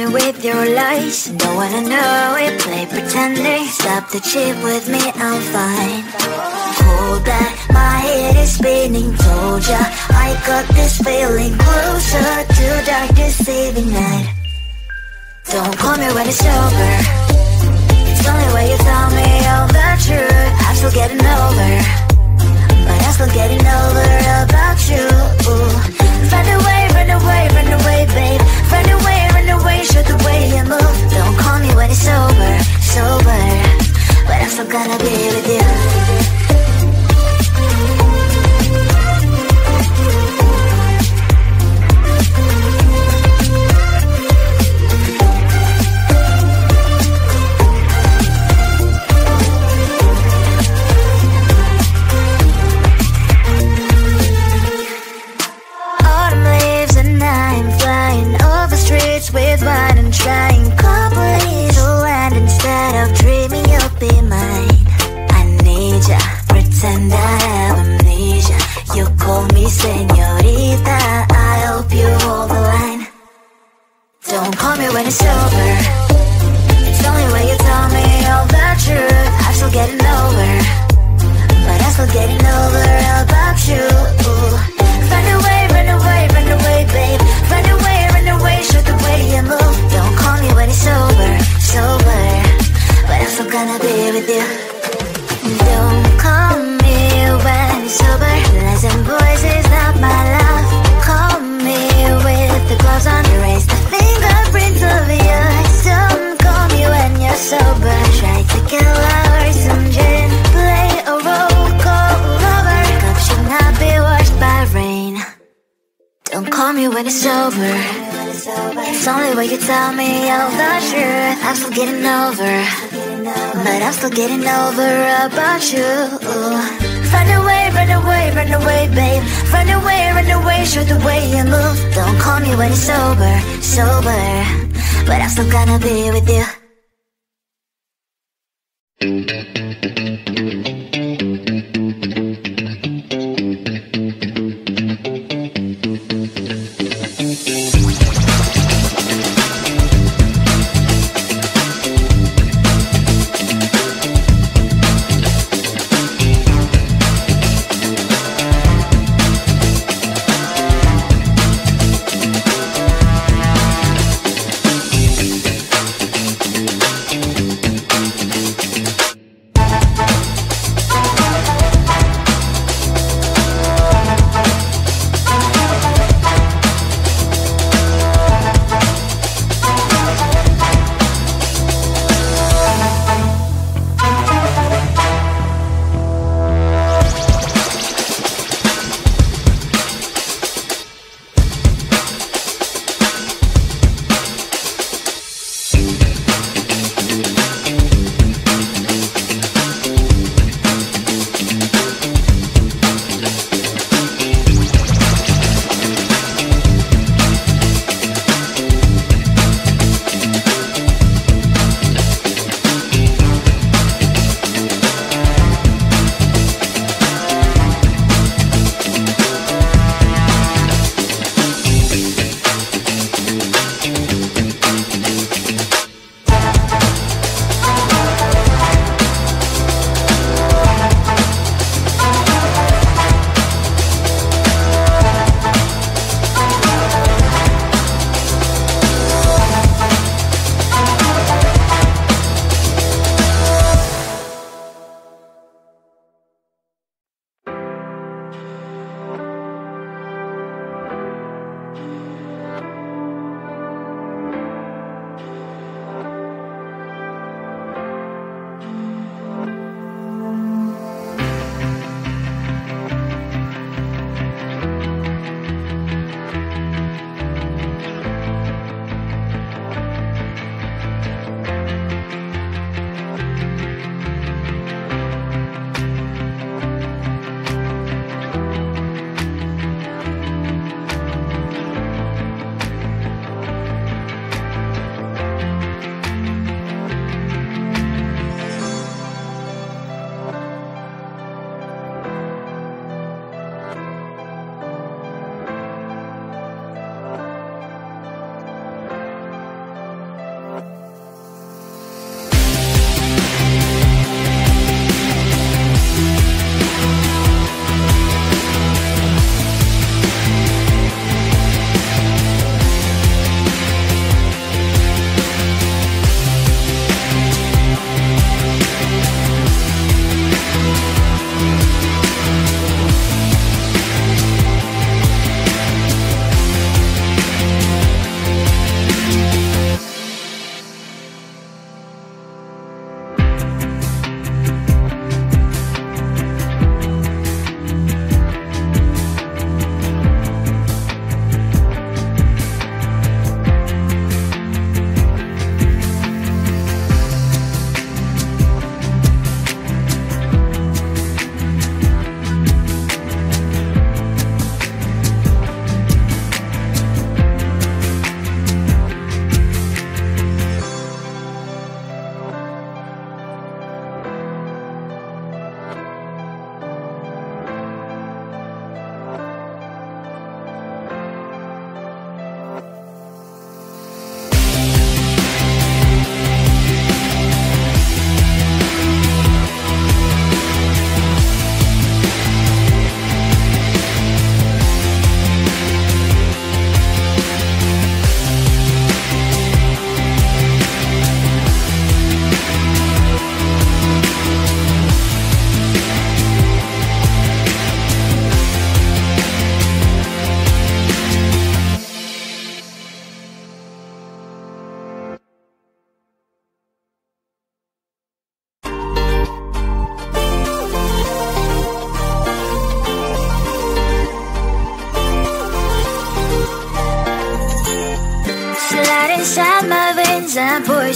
attention with your lies. Don't wanna know it, play pretending. Stop the cheat with me, I'm fine. Hold back, my head is spinning. Told ya, I got this feeling. Closer to dark deceiving night. Don't call me when it's over. It's only when you tell me all the truth. I'm still getting over, but I'm still getting over about you. Run away, run away, run away, babe. Run away, show the way you move. Don't call me when it's over, sober, but I'm still gonna be with you. With wine and trying copies to land instead of dreaming you'll be mine. I need ya, pretend I have amnesia. You call me señorita, I hope you hold the line. Don't call me when it's over. It's only when you tell me all the truth. I'm still getting over, but I'm still getting over about you. Run away, run away, run away, babe. Run away, show the way you move. Don't call me when it's over, sober, but I'm still gonna be with you. Don't call me when it's sober. Lies and boys is not my love. Call me with the gloves on. Erase the fingerprints of yours. Don't call me when you're sober. Try to kill hours, some gin. Play a role, call lover. Cup should not be washed by rain. Don't call me when it's over. It's only when you tell me all the truth. I'm still getting over, but I'm still getting over about you. Run away, run away, run away, babe. Run away, show the way you move. Don't call me when it's sober, sober, but I'm still gonna be with you.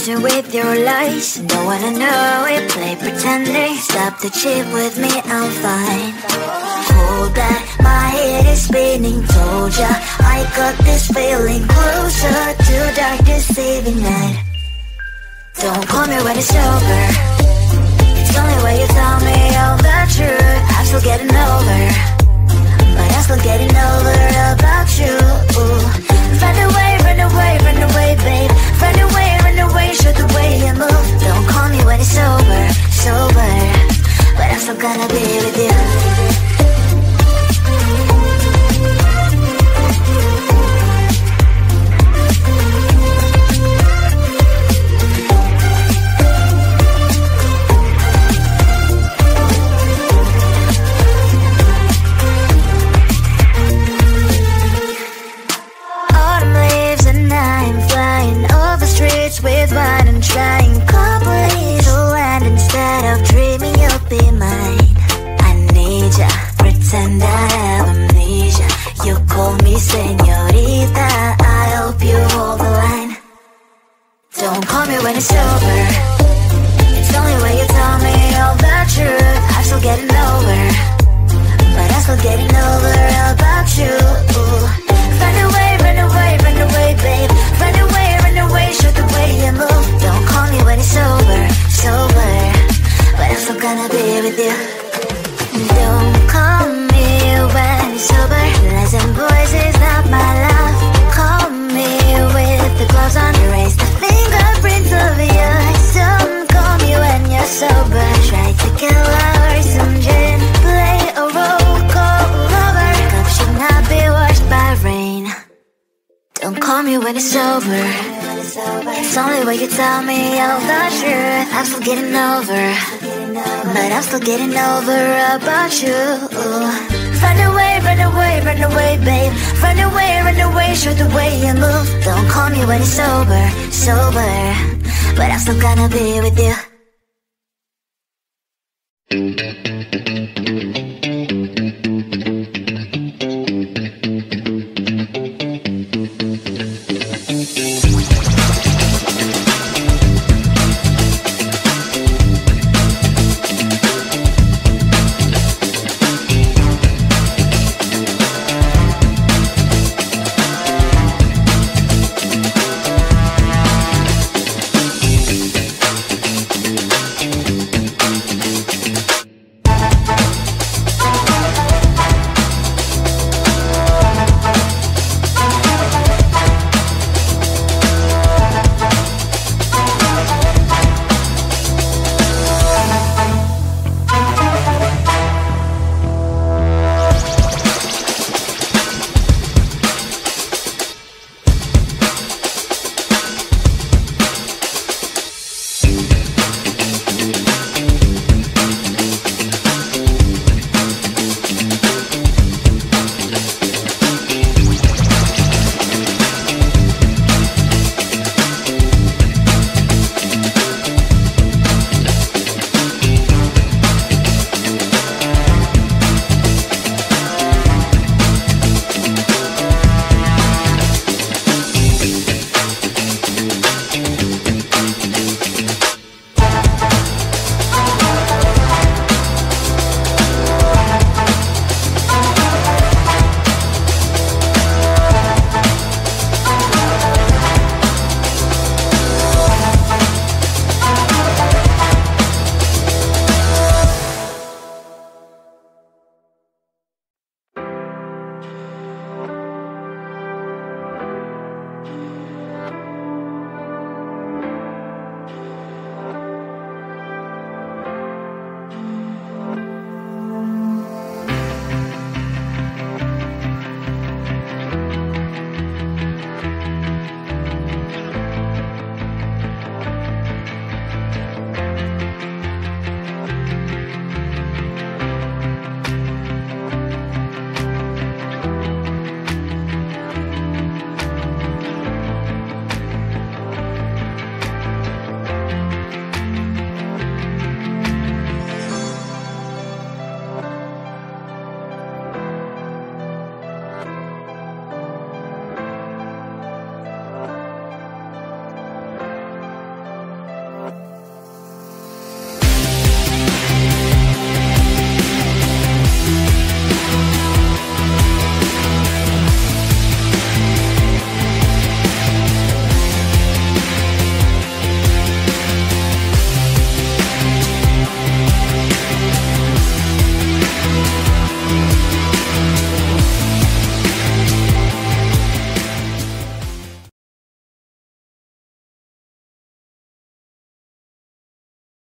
Teasing with your lies, don't wanna know it, play pretending. Stop the cheat with me, I'm fine. Hold back, my head is spinning. Told ya, I got this feeling. Closer to dark deceiving night. Don't call me when it's over. It's only when you tell me all the truth. I'm still getting over, but I'm still getting over about you. Run away, run away, run away, babe. Run away, show the way you move. Don't call me when it's over, sober, but I'm still gonna be with you. With wine and trying couples to land instead of dreaming you'll be mine. I need ya, pretend I have amnesia. You call me señorita, I hope you hold the line. Don't call me when it's over. It's only when you tell me all the truth. I'm still getting over, but I'm still getting over about you. Run away, run away, run away, babe. Run away, show the way you move. Don't call me when it's over, sober, but I'm still gonna be with you. Don't call me when it's sober. Listen, boys, is not my love. Call me with the gloves on. Erase the fingerprints of your eyes. Don't call me when you're sober. Try to kill our some gin. Play a roll call lover. Cup should not be washed by rain. Don't call me when it's over. It's only when you tell me all the truth. I'm still getting over, but I'm still getting over about you. Run away, run away, run away, babe. Run away, show the way you move. Don't call me when it's over, sober, but I'm still gonna be with you.